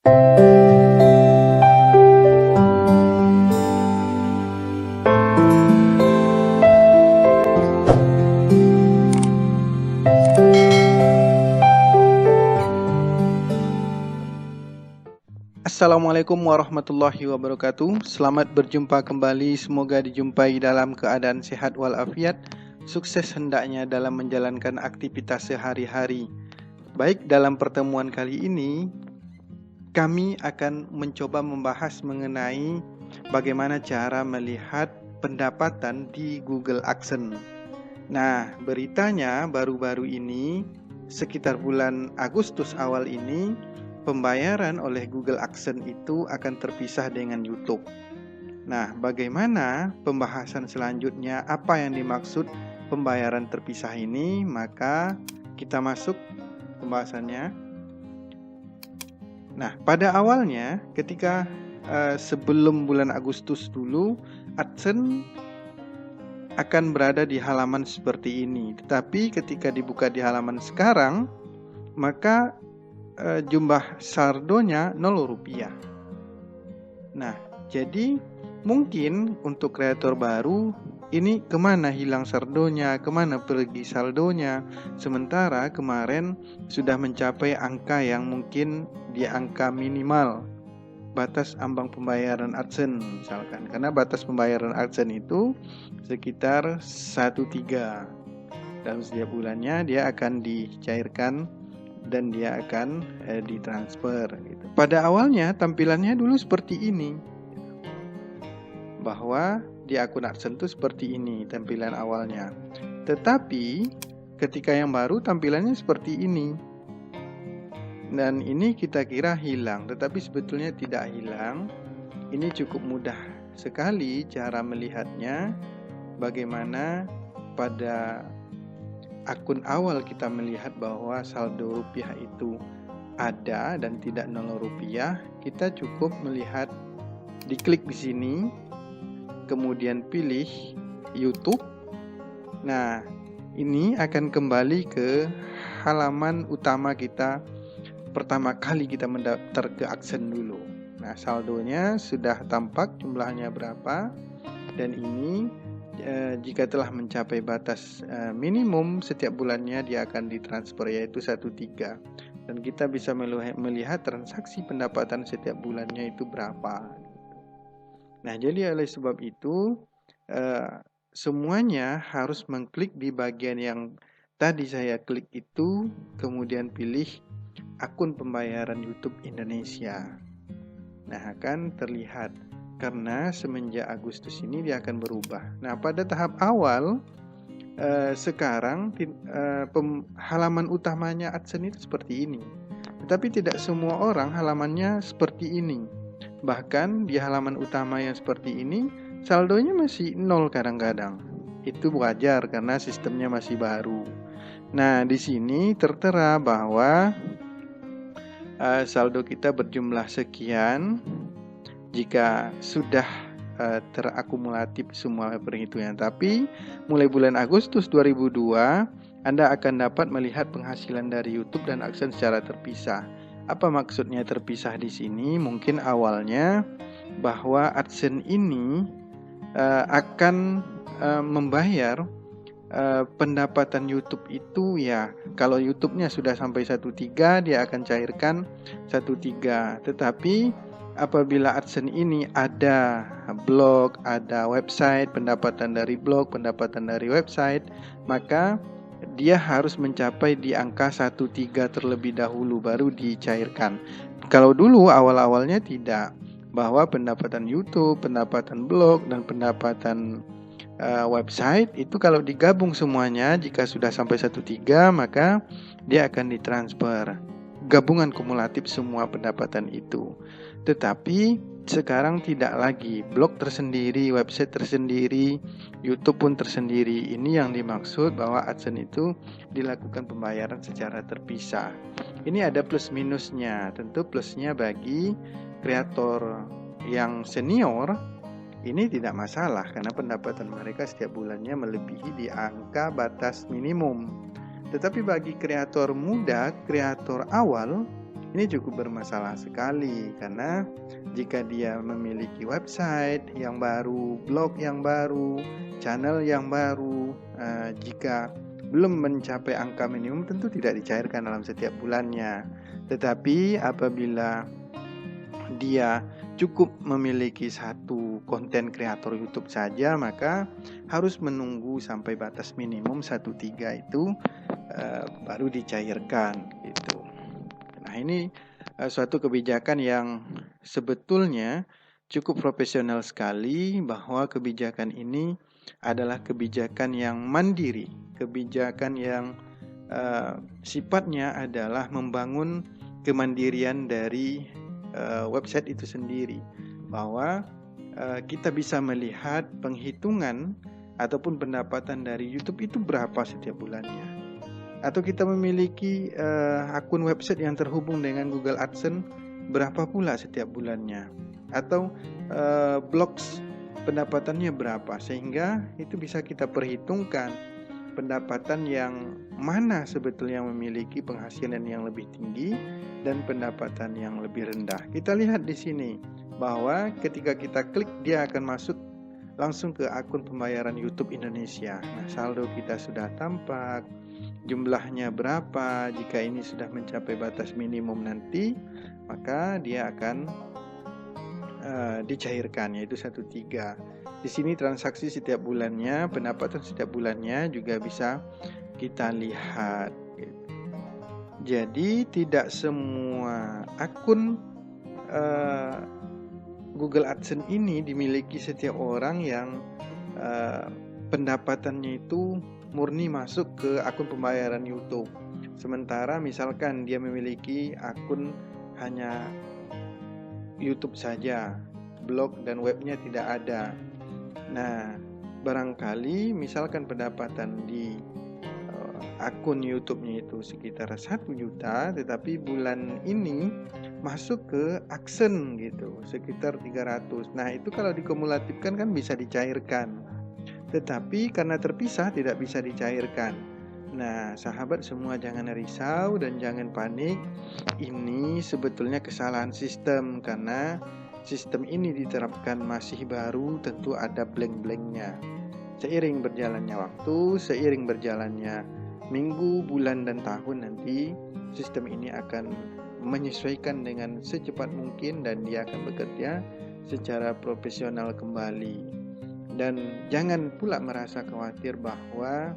Assalamualaikum warahmatullahi wabarakatuh. Selamat berjumpa kembali. Semoga dijumpai dalam keadaan sehat walafiat. Sukses hendaknya dalam menjalankan aktivitas sehari-hari. Baik, dalam pertemuan kali ini kami akan mencoba membahas mengenai bagaimana cara melihat pendapatan di Google AdSense. Nah, beritanya baru-baru ini sekitar bulan Agustus awal ini, pembayaran oleh Google AdSense itu akan terpisah dengan YouTube. Nah, bagaimana pembahasan selanjutnya? Apa yang dimaksud pembayaran terpisah ini? Maka kita masuk pembahasannya. Nah, pada awalnya ketika sebelum bulan Agustus dulu, AdSense akan berada di halaman seperti ini. Tetapi ketika dibuka di halaman sekarang, maka jumlah saldonya Rp0. Nah, jadi mungkin untuk kreator baru ini kemana hilang saldonya, kemana pergi saldonya, sementara kemarin sudah mencapai angka yang mungkin di angka minimal batas ambang pembayaran AdSense misalkan, karena batas pembayaran AdSense itu sekitar 1/3 dalam setiap bulannya dia akan dicairkan dan dia akan ditransfer gitu. Pada awalnya tampilannya dulu seperti ini, bahwa di akun AdSense itu seperti ini tampilan awalnya. Tetapi ketika yang baru tampilannya seperti ini, dan ini kita kira hilang, tetapi sebetulnya tidak hilang. Ini cukup mudah sekali cara melihatnya. Bagaimana pada akun awal kita melihat bahwa saldo rupiah itu ada dan tidak Rp0, kita cukup melihat, diklik di sini, kemudian pilih YouTube. Nah, ini akan kembali ke halaman utama kita pertama kali kita mendaftar ke AdSense dulu. Nah, saldonya sudah tampak jumlahnya berapa, dan ini jika telah mencapai batas minimum setiap bulannya dia akan ditransfer, yaitu 1/3, dan kita bisa melihat transaksi pendapatan setiap bulannya itu berapa. Nah, jadi oleh sebab itu semuanya harus mengklik di bagian yang tadi saya klik itu, kemudian pilih akun pembayaran YouTube Indonesia. Nah, akan terlihat karena semenjak Agustus ini dia akan berubah. Nah, pada tahap awal sekarang halaman utamanya AdSense itu seperti ini. Tetapi tidak semua orang halamannya seperti ini. Bahkan di halaman utama yang seperti ini saldonya masih 0 kadang-kadang. Itu wajar karena sistemnya masih baru. Nah, di sini tertera bahwa saldo kita berjumlah sekian jika sudah terakumulatif semua perhitungan. Tapi mulai bulan Agustus 2002 Anda akan dapat melihat penghasilan dari YouTube dan AdSense secara terpisah. Apa maksudnya terpisah di sini? Mungkin awalnya bahwa AdSense ini akan membayar pendapatan YouTube itu, ya, kalau YouTube-nya sudah sampai 1/3 dia akan cairkan 1/3. Tetapi apabila AdSense ini ada blog, ada website, pendapatan dari blog, pendapatan dari website, maka dia harus mencapai di angka 1/3 terlebih dahulu baru dicairkan. Kalau dulu awal-awalnya tidak, bahwa pendapatan YouTube, pendapatan blog, dan pendapatan website itu kalau digabung semuanya, jika sudah sampai 1/3 maka dia akan ditransfer, gabungan kumulatif semua pendapatan itu. Tetapi sekarang tidak lagi, blog tersendiri, website tersendiri, YouTube pun tersendiri. Ini yang dimaksud bahwa AdSense itu dilakukan pembayaran secara terpisah. Ini ada plus minusnya. Tentu plusnya bagi kreator yang senior ini tidak masalah karena pendapatan mereka setiap bulannya melebihi di angka batas minimum. Tetapi bagi kreator muda, kreator awal, Ini cukup bermasalah sekali karena jika dia memiliki website yang baru, blog yang baru, channel yang baru, jika belum mencapai angka minimum tentu tidak dicairkan dalam setiap bulannya. Tetapi apabila dia cukup memiliki satu konten kreator YouTube saja, maka harus menunggu sampai batas minimum 1.3 itu baru dicairkan gitu. Nah, ini suatu kebijakan yang sebetulnya cukup profesional sekali, bahwa kebijakan ini adalah kebijakan yang mandiri, kebijakan yang sifatnya adalah membangun kemandirian dari website itu sendiri, bahwa kita bisa melihat penghitungan ataupun pendapatan dari YouTube itu berapa setiap bulannya. Atau kita memiliki akun website yang terhubung dengan Google AdSense, berapa pula setiap bulannya. Atau blogs pendapatannya berapa, sehingga itu bisa kita perhitungkan pendapatan yang mana sebetulnya memiliki penghasilan yang lebih tinggi dan pendapatan yang lebih rendah. Kita lihat di sini bahwa ketika kita klik, dia akan masuk langsung ke akun pembayaran YouTube Indonesia. Nah, saldo kita sudah tampak, jumlahnya berapa. Jika ini sudah mencapai batas minimum nanti, maka dia akan dicairkan, yaitu 1.3. Di sini transaksi setiap bulannya, pendapatan setiap bulannya juga bisa kita lihat. Jadi tidak semua akun Google AdSense ini dimiliki setiap orang yang pendapatannya itu murni masuk ke akun pembayaran YouTube. Sementara misalkan dia memiliki akun hanya YouTube saja, blog dan webnya tidak ada. Nah, barangkali misalkan pendapatan di akun YouTube-nya itu sekitar 1 juta, tetapi bulan ini masuk ke AdSense gitu, sekitar 300. Nah, itu kalau dikumulatifkan kan bisa dicairkan. Tetapi karena terpisah tidak bisa dicairkan. Nah, sahabat semua jangan risau dan jangan panik. Ini sebetulnya kesalahan sistem, karena sistem ini diterapkan masih baru, tentu ada blank-blanknya. Seiring berjalannya waktu, seiring berjalannya minggu, bulan, dan tahun, nanti sistem ini akan menyesuaikan dengan secepat mungkin dan dia akan bekerja secara profesional kembali. Dan jangan pula merasa khawatir bahwa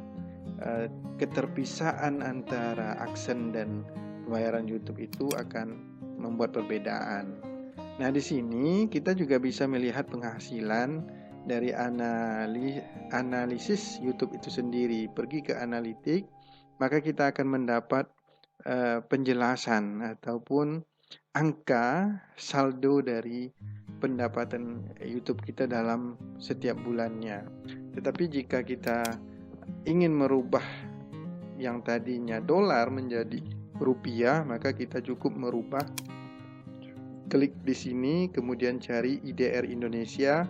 keterpisaan antara AdSense dan pembayaran YouTube itu akan membuat perbedaan. Nah, di sini kita juga bisa melihat penghasilan dari analisis YouTube itu sendiri. Pergi ke analitik, maka kita akan mendapat penjelasan ataupun angka saldo dari pendapatan YouTube kita dalam setiap bulannya. Tetapi jika kita ingin merubah yang tadinya dolar menjadi rupiah, maka kita cukup merubah. Klik di sini, kemudian cari IDR Indonesia.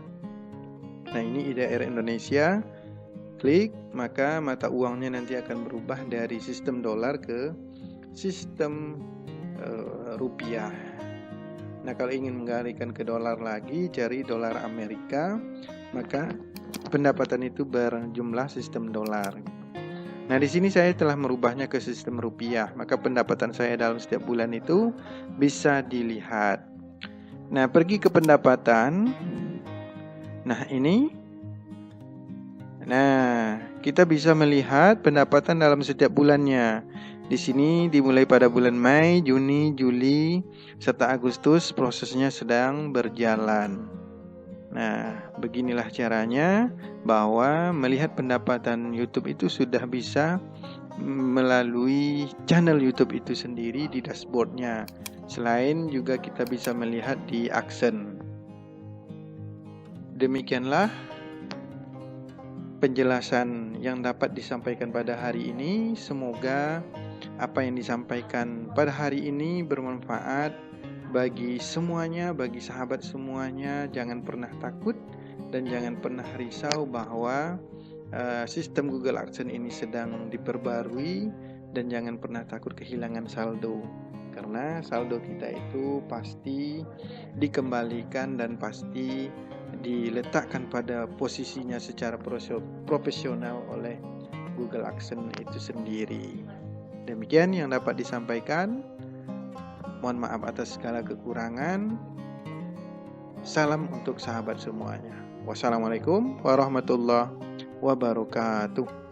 Nah, ini IDR Indonesia. Klik, maka mata uangnya nanti akan berubah dari sistem dolar ke sistem rupiah. Nah, kalau ingin mengalihkan ke dolar lagi, cari dolar Amerika, maka pendapatan itu berjumlah sistem dolar. Nah, di sini saya telah merubahnya ke sistem rupiah, maka pendapatan saya dalam setiap bulan itu bisa dilihat. Nah, pergi ke pendapatan. Nah, ini. Nah, kita bisa melihat pendapatan dalam setiap bulannya. Di sini dimulai pada bulan Mei, Juni, Juli, serta Agustus, prosesnya sedang berjalan. Nah, beginilah caranya bahwa melihat pendapatan YouTube itu sudah bisa melalui channel YouTube itu sendiri di dashboardnya. Selain juga kita bisa melihat di AdSense. Demikianlah penjelasan yang dapat disampaikan pada hari ini. Semoga apa yang disampaikan pada hari ini bermanfaat bagi semuanya, bagi sahabat semuanya. Jangan pernah takut dan jangan pernah risau bahwa sistem Google AdSense ini sedang diperbarui, dan jangan pernah takut kehilangan saldo. karena saldo kita itu pasti dikembalikan dan pasti diletakkan pada posisinya secara profesional oleh Google AdSense itu sendiri. Demikian yang dapat disampaikan. Mohon maaf atas segala kekurangan. Salam untuk sahabat semuanya. Wassalamualaikum warahmatullahi wabarakatuh.